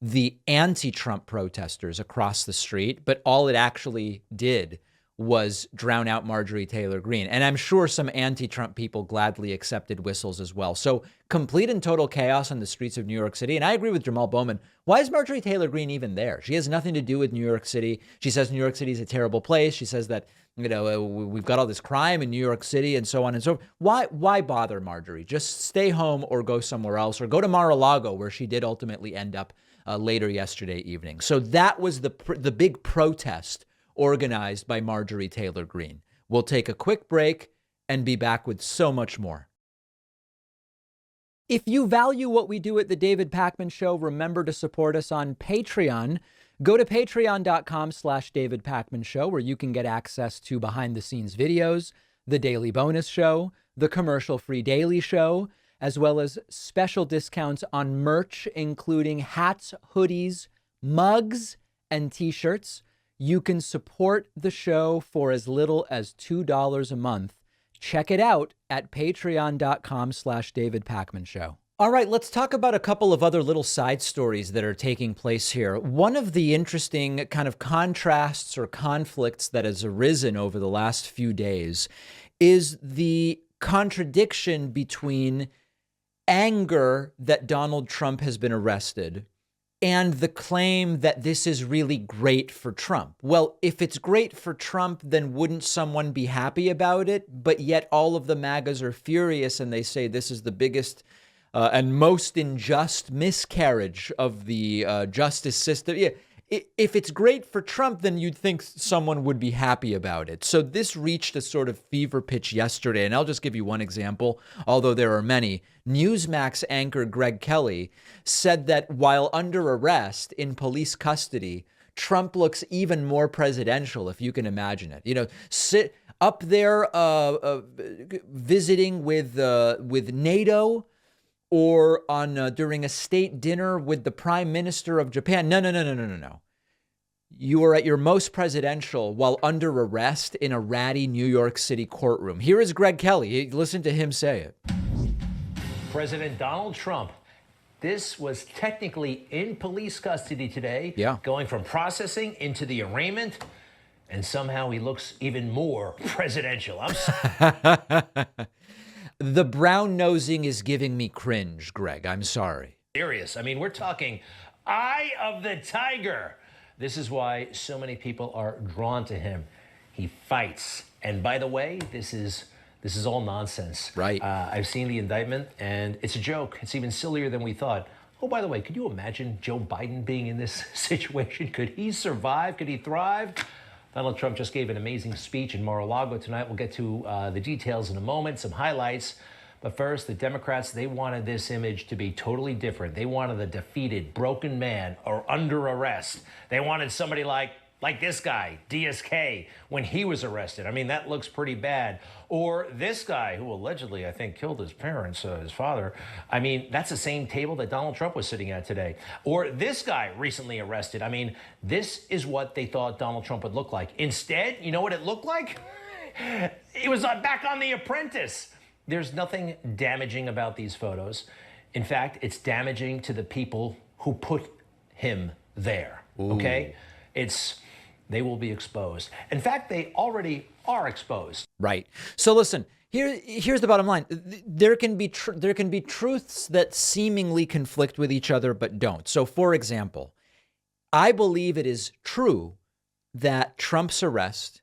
the anti-Trump protesters across the street. But all it actually did was drown out Marjorie Taylor Greene. And I'm sure some anti-Trump people gladly accepted whistles as well. So complete and total chaos on the streets of New York City. And I agree with Jamal Bowman. Why is Marjorie Taylor Greene even there? She has nothing to do with New York City. She says New York City is a terrible place. She says that, you know, we've got all this crime in New York City and so on and so forth. Why bother Marjorie? Just stay home or go somewhere else or go to Mar-a-Lago, where she did ultimately end up later yesterday evening. So that was the big protest organized by Marjorie Taylor Greene. We'll take a quick break and be back with so much more. If you value what we do at The David Pakman Show, remember to support us on Patreon. Go to patreon.com/David Pakman Show, where you can get access to behind-the-scenes videos, the daily bonus show, the commercial-free daily show, as well as special discounts on merch, including hats, hoodies, mugs, and t-shirts. You can support the show for as little as $2 a month. Check it out at patreon.com/David Pakman Show. All right, let's talk about a couple of other little side stories that are taking place here. One of the interesting kind of contrasts or conflicts that has arisen over the last few days is the contradiction between anger that Donald Trump has been arrested and the claim that this is really great for Trump. Well, if it's great for Trump, then wouldn't someone be happy about it? But yet all of the MAGAs are furious and they say this is the biggest and most unjust miscarriage of the justice system. Yeah. If it's great for Trump, then you'd think someone would be happy about it. So this reached a sort of fever pitch yesterday, and I'll just give you one example, although there are many. Newsmax anchor Greg Kelly said that while under arrest in police custody, Trump looks even more presidential, if you can imagine it. You know, sit up there visiting with NATO, or on during a state dinner with the prime minister of Japan. No. You are at your most presidential while under arrest in a ratty New York City courtroom. Here is Greg Kelly. Listen to him say it. President Donald Trump, this was technically in police custody today. Yeah. Going from processing into the arraignment. And somehow he looks even more presidential. The brown nosing is giving me cringe, Greg. I'm sorry. Serious. I mean, we're talking eye of the tiger. This is why so many people are drawn to him. He fights. And by the way, this is all nonsense. Right. I've seen the indictment, and it's a joke. It's even sillier than we thought. Oh, by the way, could you imagine Joe Biden being in this situation? Could he survive? Could he thrive? Donald Trump just gave an amazing speech in Mar-a-Lago tonight. We'll get to the details in a moment, some highlights. But first, the Democrats, they wanted this image to be totally different. They wanted a defeated, broken man or under arrest. They wanted somebody like this guy, DSK, when he was arrested. I mean, that looks pretty bad. Or this guy who allegedly, I think, killed his parents, his father. I mean, that's the same table that Donald Trump was sitting at today. Or this guy recently arrested. I mean, this is what they thought Donald Trump would look like. Instead, you know what it looked like? He was back on The Apprentice. There's nothing damaging about these photos. In fact, it's damaging to the people who put him there, okay? They will be exposed. In fact, they already are exposed. Right. So listen, here's the bottom line. There can be truths that seemingly conflict with each other but don't. So for example, I believe it is true that Trump's arrest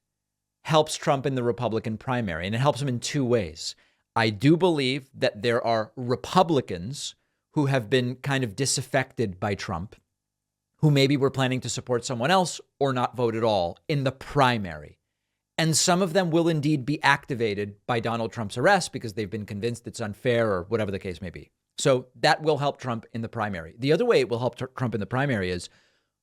helps Trump in the Republican primary, and it helps him in two ways. I do believe that there are Republicans who have been kind of disaffected by Trump, who maybe were planning to support someone else or not vote at all in the primary. And some of them will indeed be activated by Donald Trump's arrest because they've been convinced it's unfair or whatever the case may be. So that will help Trump in the primary. The other way it will help Trump in the primary is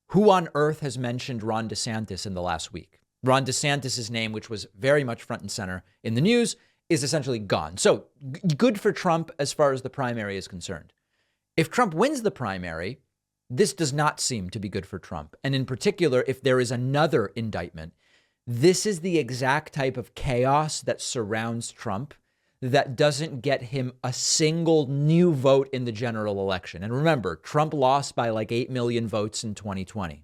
who on earth has mentioned Ron DeSantis in the last week? Ron DeSantis' name, which was very much front and center in the news, is essentially gone. So good for Trump as far as the primary is concerned. If Trump wins the primary, this does not seem to be good for Trump. And in particular, if there is another indictment, this is the exact type of chaos that surrounds Trump that doesn't get him a single new vote in the general election. And remember, Trump lost by like 8 million votes in 2020.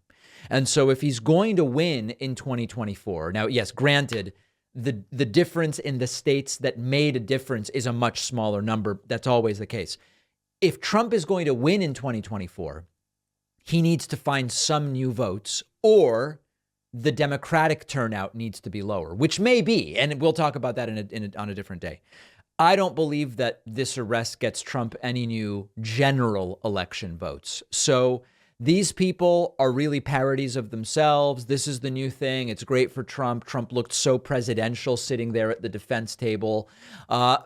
And so if he's going to win in 2024, now, yes, granted, the difference in the states that made a difference is a much smaller number. That's always the case. If Trump is going to win in 2024, he needs to find some new votes, or the Democratic turnout needs to be lower, which may be, and we'll talk about that on a different day. I don't believe that this arrest gets Trump any new general election votes. So these people are really parodies of themselves. This is the new thing. It's great for Trump. Trump looked so presidential sitting there at the defense table,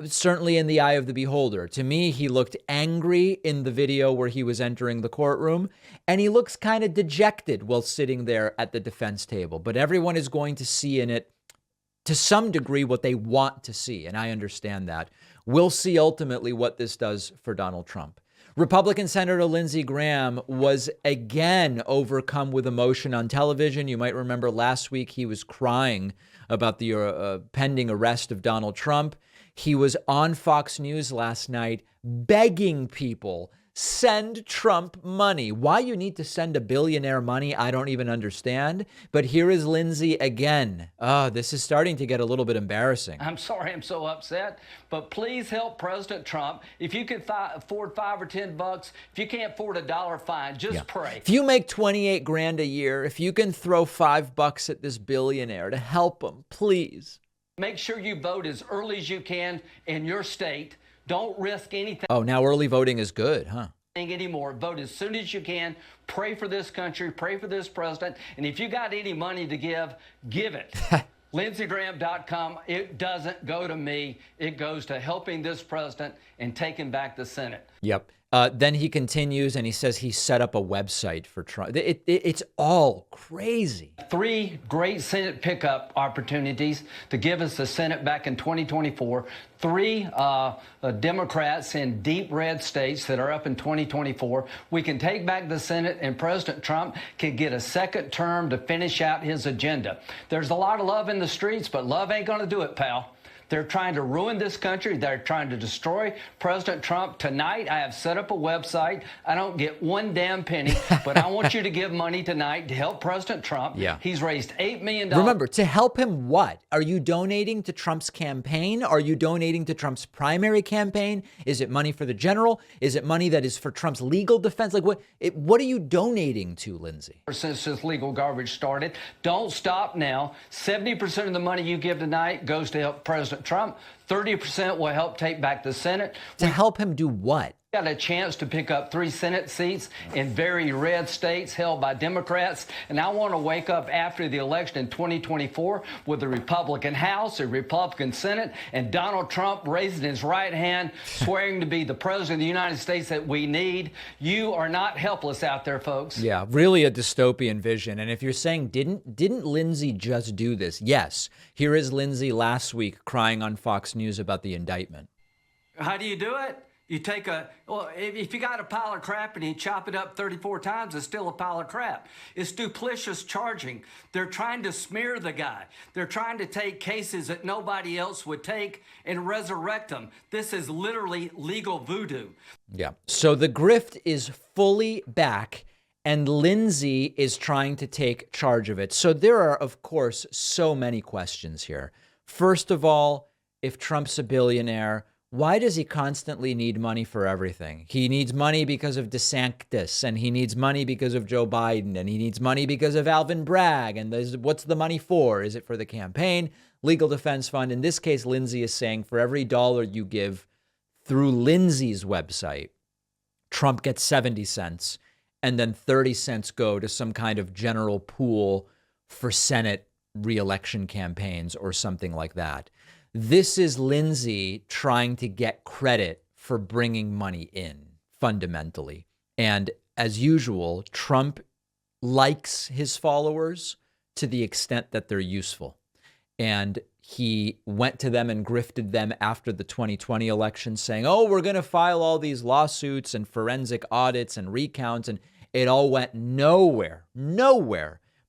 certainly in the eye of the beholder. To me, he looked angry in the video where he was entering the courtroom, and he looks kind of dejected while sitting there at the defense table. But everyone is going to see in it, to some degree, what they want to see, and I understand that. We'll see ultimately what this does for Donald Trump. Republican Senator Lindsey Graham was again overcome with emotion on television. You might remember last week he was crying about the pending arrest of Donald Trump. He was on Fox News last night begging people, Send Trump money. Why you need to send a billionaire money, I don't even understand. But here is Lindsey again. Oh, this is starting to get a little bit embarrassing. I'm sorry I'm so upset, but please help President Trump. If you can afford $5 or $10, if you can't afford $1, fine, just pray. If you make 28 grand a year, if you can throw $5 at this billionaire to help him, please. Make sure you vote as early as you can in your state. Don't risk anything. Oh, now early voting is good, huh? Anymore. Vote as soon as you can. Pray for this country. Pray for this president. And if you got any money to give, give it. LindseyGraham.com. It doesn't go to me. It goes to helping this president and taking back the Senate. Yep. Then he continues and he says he set up a website for Trump. It's all crazy. 3 great Senate pickup opportunities to give us the Senate back in 2024. 3 Democrats in deep red states that are up in 2024. We can take back the Senate, and President Trump can get a second term to finish out his agenda. There's a lot of love in the streets, but love ain't going to do it, pal. They're trying to ruin this country. They're trying to destroy President Trump. Tonight, I have set up a website. I don't get one damn penny, but I want you to give money tonight to help President Trump. Yeah. He's raised $8 million. Remember, to help him what? Are you donating to Trump's campaign? Are you donating to Trump's primary campaign? Is it money for the general? Is it money that is for Trump's legal defense? Like what are you donating to, Lindsey? Since this legal garbage started, don't stop now. 70% of the money you give tonight goes to help President Trump. 30% will help take back the Senate. To help him do what? Got a chance to pick up 3 Senate seats in very red states held by Democrats. And I want to wake up after the election in 2024 with a Republican House, a Republican Senate, and Donald Trump raising his right hand, swearing to be the president of the United States that we need. You are not helpless out there, folks. Yeah, really a dystopian vision. And if you're saying, didn't Lindsey just do this? Yes. Here is Lindsey last week crying on Fox News about the indictment. How do you do it? You take if you got a pile of crap and you chop it up 34 times, it's still a pile of crap. It's duplicitous charging. They're trying to smear the guy. They're trying to take cases that nobody else would take and resurrect them. This is literally legal voodoo. Yeah. So the grift is fully back, and Lindsey is trying to take charge of it. So there are, of course, so many questions here. First of all, if Trump's a billionaire, why does he constantly need money for everything? He needs money because of DeSantis, and he needs money because of Joe Biden, and he needs money because of Alvin Bragg. And what's the money for? Is it for the campaign, legal defense fund? In this case, Lindsey is saying for every dollar you give through Lindsey's website, Trump gets 70 cents, and then 30 cents go to some kind of general pool for Senate re-election campaigns or something like that. This is Lindsey trying to get credit for bringing money in, fundamentally. And as usual, Trump likes his followers to the extent that they're useful. And he went to them and grifted them after the 2020 election saying, oh, we're going to file all these lawsuits and forensic audits and recounts. And it all went nowhere.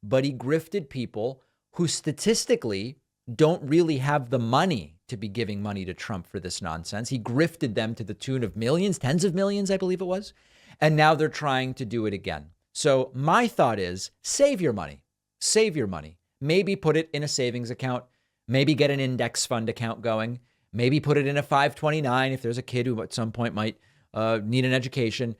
But he grifted people who statistically don't really have the money to be giving money to Trump for this nonsense. He grifted them to the tune of millions, tens of millions, I believe it was. And now they're trying to do it again. So my thought is save your money. Save your money. Maybe put it in a savings account. Maybe get an index fund account going. Maybe put it in a 529 if there's a kid who at some point might need an education.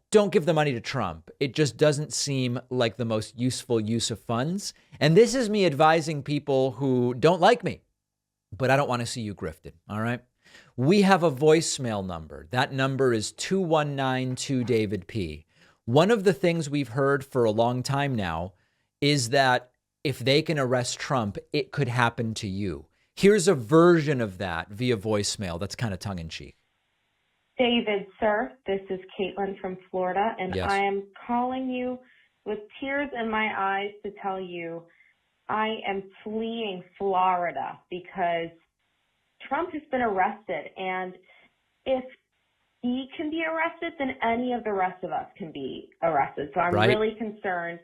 Don't give the money to Trump. It just doesn't seem like the most useful use of funds. And this is me advising people who don't like me, but I don't want to see you grifted. All right. We have a voicemail number. That number is 2192-DAVID-P. One of the things we've heard for a long time now is that if they can arrest Trump, it could happen to you. Here's a version of that via voicemail that's kind of tongue in cheek. David, sir, this is Caitlin from Florida, and Yes. I am calling you with tears in my eyes to tell you I am fleeing Florida because Trump has been arrested, and if he can be arrested, then any of the rest of us can be arrested. So I'm really concerned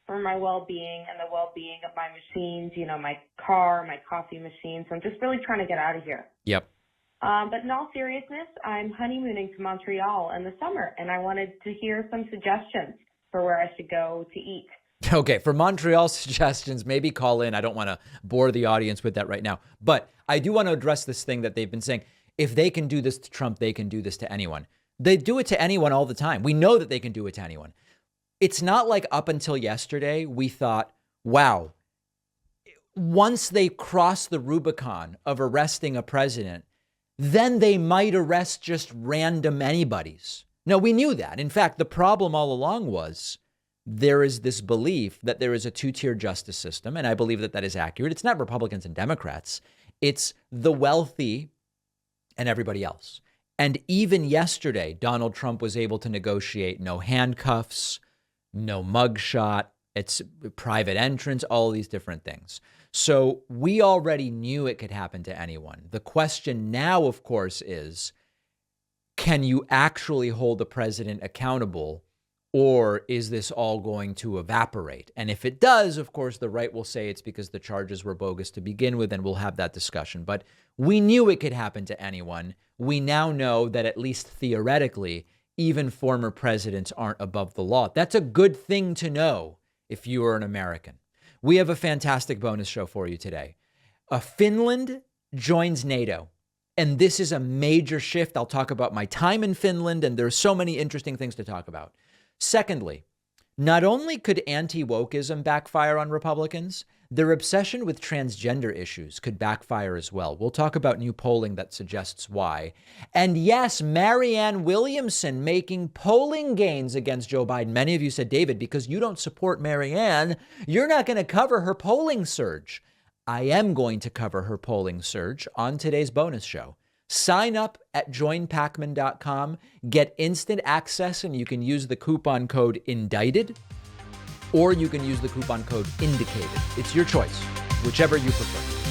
for my well-being and the well-being of my machines, you know, my car, my coffee machine. So I'm just really trying to get out of here. Yep. But in all seriousness, I'm honeymooning to Montreal in the summer, and I wanted to hear some suggestions for where I should go to eat. Okay, for Montreal suggestions, maybe call in. I don't want to bore the audience with that right now. But I do want to address this thing that they've been saying. If they can do this to Trump, they can do this to anyone. They do it to anyone all the time. We know that they can do it to anyone. It's not like up until yesterday, we thought, wow, once they cross the Rubicon of arresting a president, then they might arrest just random anybody's. No, we knew that. In fact, the problem all along was there is this belief that there is a two-tier justice system, and I believe that that is accurate. It's not Republicans and Democrats. It's the wealthy and everybody else. And even yesterday, Donald Trump was able to negotiate no handcuffs, no mugshot, it's private entrance, all these different things. So we already knew it could happen to anyone. The question now, of course, is, can you actually hold the president accountable, or is this all going to evaporate? And if it does, of course, the right will say it's because the charges were bogus to begin with, and we'll have that discussion. But we knew it could happen to anyone. We now know that at least theoretically, even former presidents aren't above the law. That's a good thing to know if you are an American. We have a fantastic bonus show for you today. Finland joins NATO. And this is a major shift. I'll talk about my time in Finland, and there's so many interesting things to talk about. Secondly, not only could anti-wokeism backfire on Republicans, their obsession with transgender issues could backfire as well. We'll talk about new polling that suggests why. And yes, Marianne Williamson making polling gains against Joe Biden. Many of you said, David, because you don't support Marianne, you're not going to cover her polling surge. I am going to cover her polling surge on today's bonus show. Sign up at joinpacman.com, get instant access, and you can use the coupon code INDICTED, or you can use the coupon code INDICATED. It's your choice, whichever you prefer.